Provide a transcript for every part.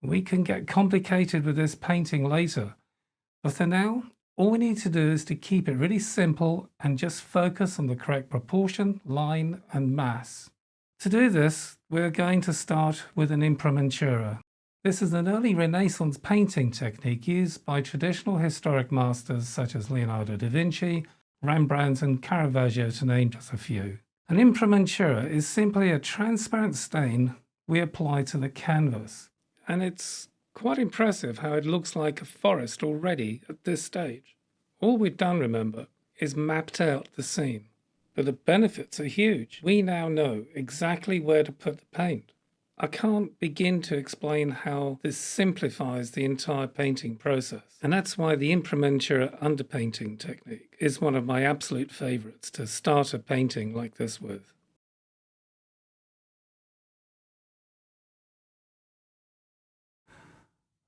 We can get complicated with this painting later, but for now, all we need to do is to keep it really simple and just focus on the correct proportion, line, and mass. To do this, we're going to start with an Imprimatura. This is an early Renaissance painting technique used by traditional historic masters such as Leonardo da Vinci, Rembrandt, and Caravaggio, to name just a few. An Imprimatura is simply a transparent stain we apply to the canvas, and it's quite impressive how it looks like a forest already at this stage. All we've done, remember, is mapped out the scene, but the benefits are huge. We now know exactly where to put the paint. I can't begin to explain how this simplifies the entire painting process, and that's why the Imprimatura underpainting technique is one of my absolute favorites to start a painting like this with.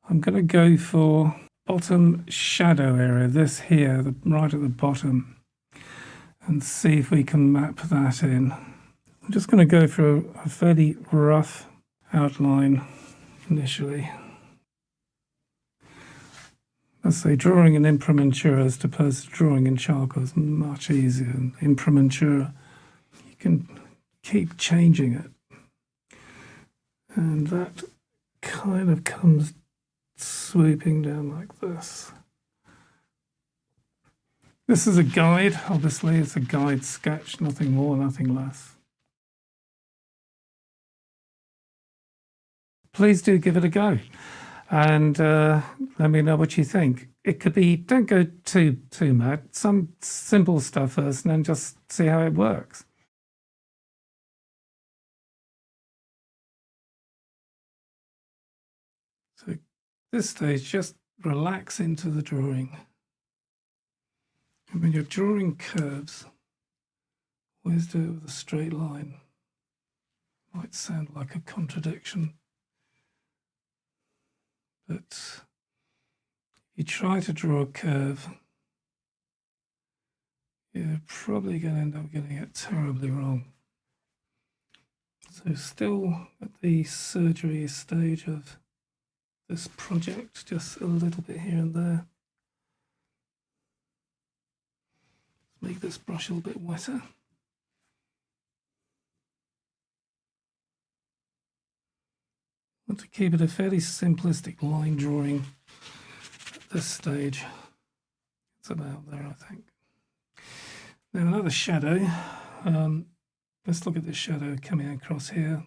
I'm going to go for bottom shadow area, this here, right at the bottom, and see if we can map that in. I'm just going to go for a fairly rough outline initially. Let's say drawing in Imprimatura as opposed to drawing in charcoal is much easier. In Imprimatura, you can keep changing it, and that kind of comes swooping down like this. This is a guide, obviously it's a guide sketch, nothing more, nothing less. Please do give it a go and let me know what you think. It could be, don't go too mad, some simple stuff first and then just see how it works. So at this stage, just relax into the drawing. And when you're drawing curves, always do it with a straight line. Might sound like a contradiction, but if you try to draw a curve, you're probably going to end up getting it terribly wrong. So still at the surgery stage of this project, just a little bit here and there. Let's make this brush a little bit wetter. I want to keep it a fairly simplistic line drawing at this stage. It's about there, I think. Now another shadow. Let's look at this shadow coming across here.